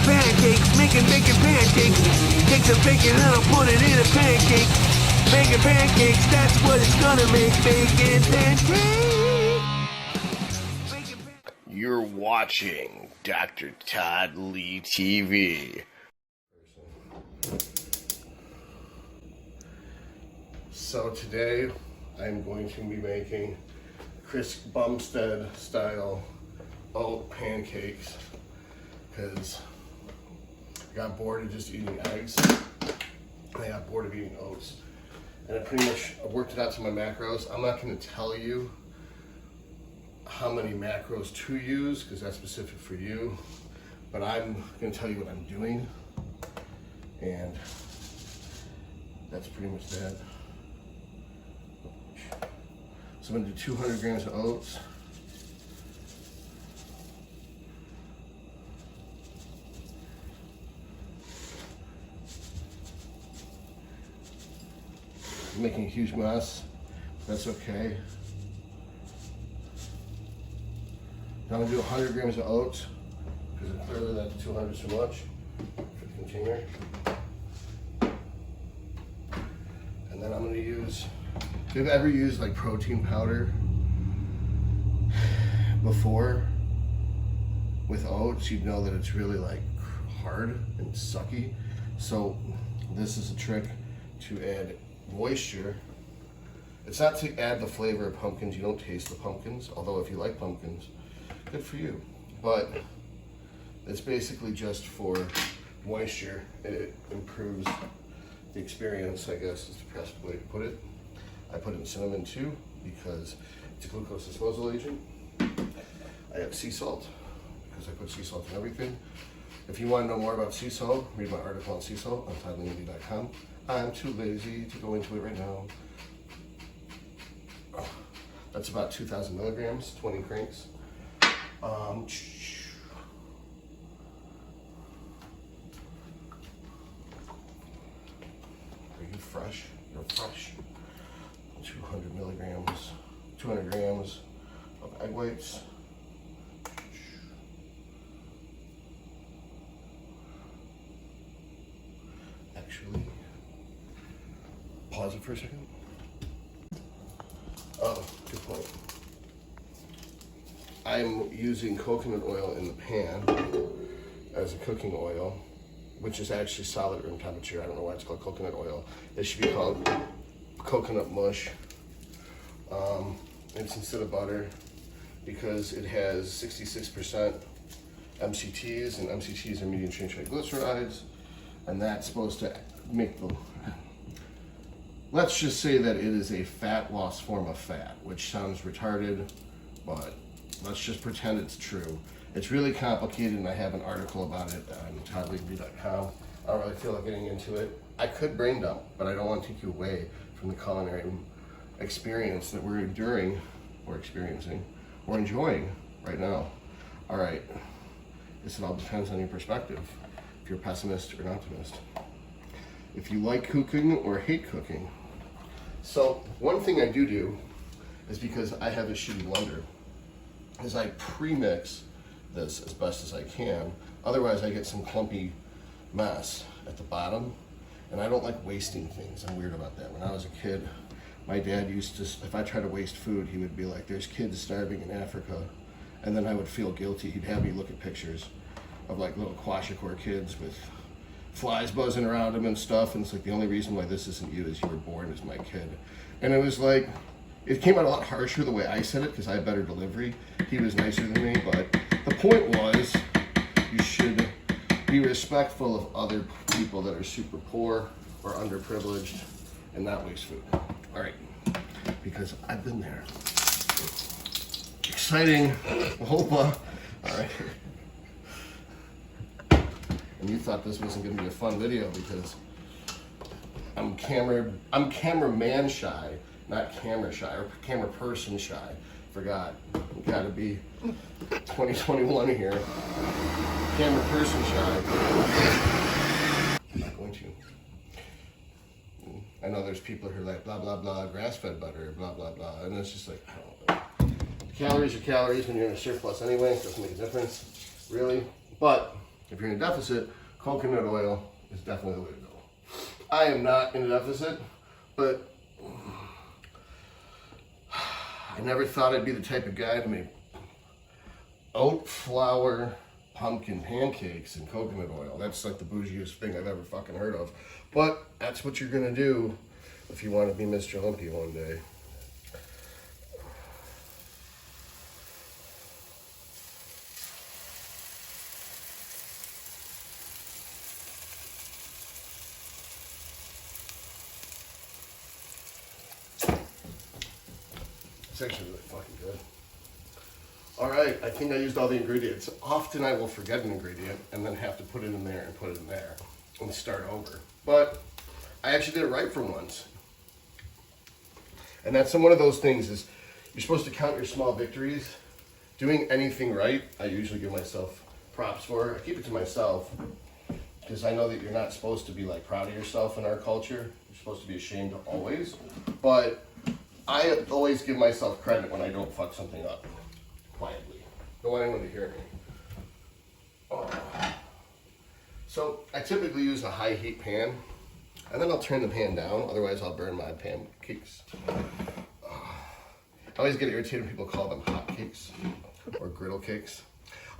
pancakes, making bacon pancakes. Take some bacon and I'll put it in a pancake. Bacon pancakes, that's what it's gonna make. Bacon pancakes. You're watching Dr. Todd Lee TV. So today I'm going to be making Chris Bumstead style oat pancakes because I got bored of just eating eggs. I got bored of eating oats. And I pretty much worked it out to my macros. I'm not going to tell you how many macros to use because that's specific for you, but I'm going to tell you what I'm doing, and that's pretty much that. So I'm going to do 200 grams of oats. I'm making a huge mess. That's okay. Now I'm going to do 100 grams of oats because clearly that 200 is too much for the container. And then I'm going to use, if you've ever used like protein powder before with oats, you'd know that it's really like hard and sucky. So this is a trick to add moisture. It's not to add the flavor of pumpkins. You don't taste the pumpkins, although if you like pumpkins, good for you. But it's basically just for moisture. It improves the experience, I guess is the best way to put it. I put in cinnamon too because it's a glucose disposal agent. I have sea salt because I put sea salt in everything. If you want to know more about sea salt, read my article on sea salt on toddleev.com. I'm too lazy to go into it right now. That's about 2,000 milligrams, 20 cranks. Are you fresh? You're fresh. 200 milligrams, 200 grams of egg whites. Actually, pause it for a second. Oh, good point. I'm using coconut oil in the pan as a cooking oil, which is actually solid room temperature. I don't know why it's called coconut oil. It should be called coconut mush. It's instead of butter because it has 66% MCTs, and MCTs are medium chain triglycerides, and that's supposed to make the, let's just say that it is a fat loss form of fat, which sounds retarded, but let's just pretend it's true. It's really complicated, and I have an article about it on toddleev.com. I don't really feel like getting into it. I could brain dump, but I don't want to take you away from the culinary experience that we're enduring, or experiencing, or enjoying right now. All right, this all depends on your perspective, if you're a pessimist or an optimist. If you like cooking or hate cooking. So one thing I do is, because I have a shitty blender, is I pre-mix this as best as I can. Otherwise I get some clumpy mess at the bottom, and I don't like wasting things. I'm weird about that. When I was a kid, my dad used to, if I tried to waste food, he would be like, there's kids starving in Africa. And then I would feel guilty. He'd have me look at pictures of like little kwashiorkor kids with flies buzzing around them and stuff. And it's like, the only reason why this isn't you is you were born as my kid. And it was like, it came out a lot harsher the way I said it because I had better delivery. He was nicer than me, but the point was, you should be respectful of other people that are super poor or underprivileged and not waste food. All right, because I've been there. Exciting, Hopa. All right. And you thought this wasn't gonna be a fun video because I'm cameraman shy, not camera shy, or camera person shy. Forgot, you gotta be 2021 here. Camera person shy. I'm not going to. I know there's people who are like, blah, blah, blah, grass-fed butter, blah, blah, blah. And it's just like, I don't know. Calories are calories when you're in a surplus anyway. It doesn't make a difference, really. But If you're in a deficit, coconut oil is definitely the way to go. I am not in a deficit, but I never thought I'd be the type of guy to make oat flour pumpkin pancakes and coconut oil. That's like the bougiest thing I've ever fucking heard of. But that's what you're gonna do if you want to be Mr. Olympia one day. It's actually really fucking good. All right, I think I used all the ingredients. Often I will forget an ingredient and then have to put it in there and put it in there and start over. But I actually did it right for once. And that's one of those things is you're supposed to count your small victories. Doing anything right, I usually give myself props for. I keep it to myself because I know that you're not supposed to be like proud of yourself in our culture. You're supposed to be ashamed always. But I always give myself credit when I don't fuck something up. Quietly. Don't want anyone to hear me. Oh. So I typically use a high heat pan, and then I'll turn the pan down, otherwise I'll burn my pancakes. I always get irritated when people call them hot cakes or griddle cakes.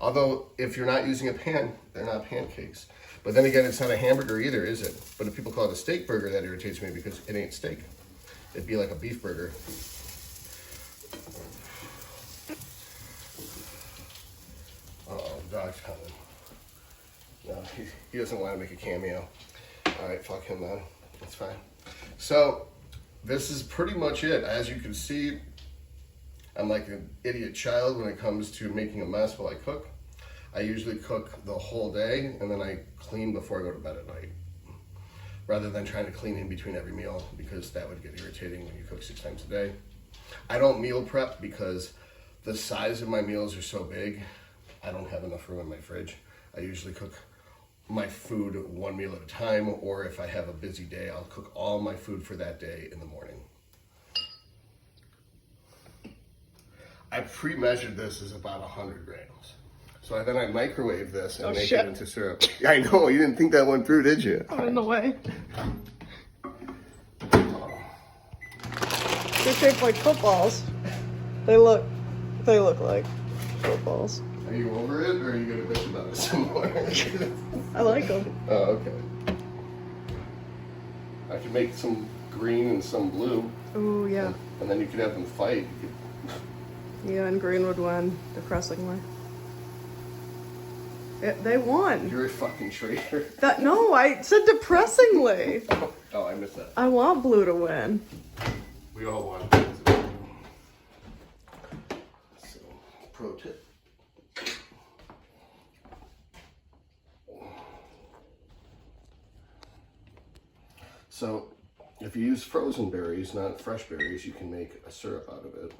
Although if you're not using a pan, they're not pancakes. But then again, it's not a hamburger either, is it? But if people call it a steak burger, that irritates me because it ain't steak. It'd be like a beef burger. Oh, dog's coming. No, he doesn't want to make a cameo. All right, fuck him then. That's fine. So, this is pretty much it. As you can see, I'm like an idiot child when it comes to making a mess while I cook. I usually cook the whole day, and then I clean before I go to bed at night. Rather than trying to clean in between every meal, because that would get irritating when you cook 6 times a day. I don't meal prep because the size of my meals are so big, I don't have enough room in my fridge. I usually cook my food one meal at a time, or if I have a busy day, I'll cook all my food for that day in the morning. I pre-measured this as about 100 grams. So then I microwave this and make it into syrup. Yeah, I know, you didn't think that one through, did you? Oh, no way. They're shaped like footballs. They look like footballs. Are you over it, or are you gonna bitch about it some more? I like them. Oh, okay. I could make some green and some blue. Ooh, yeah. And then you could have them fight. Yeah, and green would win, depressingly. They won. You're a fucking traitor. No, I said depressingly. Oh, I missed that. I want blue to win. We all want. So, pro tip. So, if you use frozen berries, not fresh berries, you can make a syrup out of it.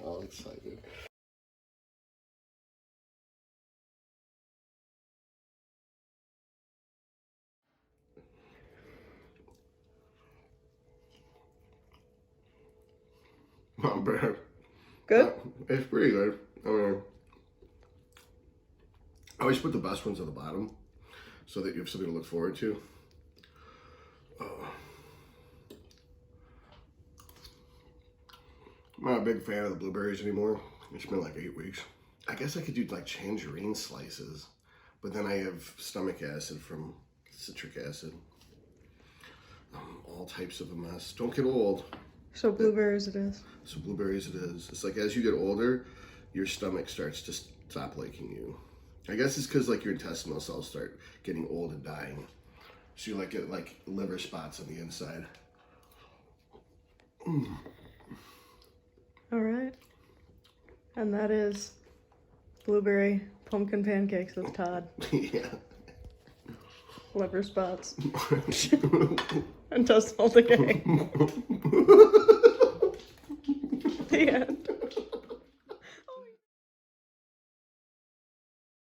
All excited. Not bad. Good? It's pretty good. I mean, I always put the best ones at the bottom so that you have something to look forward to. I'm not a big fan of the blueberries anymore. It's been like 8 weeks. I guess I could do like tangerine slices, but then I have stomach acid from citric acid. All types of a mess. Don't get old. So blueberries it is. So blueberries it is. It's like as you get older, your stomach starts to stop liking you. I guess it's because like your intestinal cells start getting old and dying. So you like get like liver spots on the inside. All right. And that is blueberry pumpkin pancakes with Todd. Yeah. Liver spots. Intestinal decay. The end.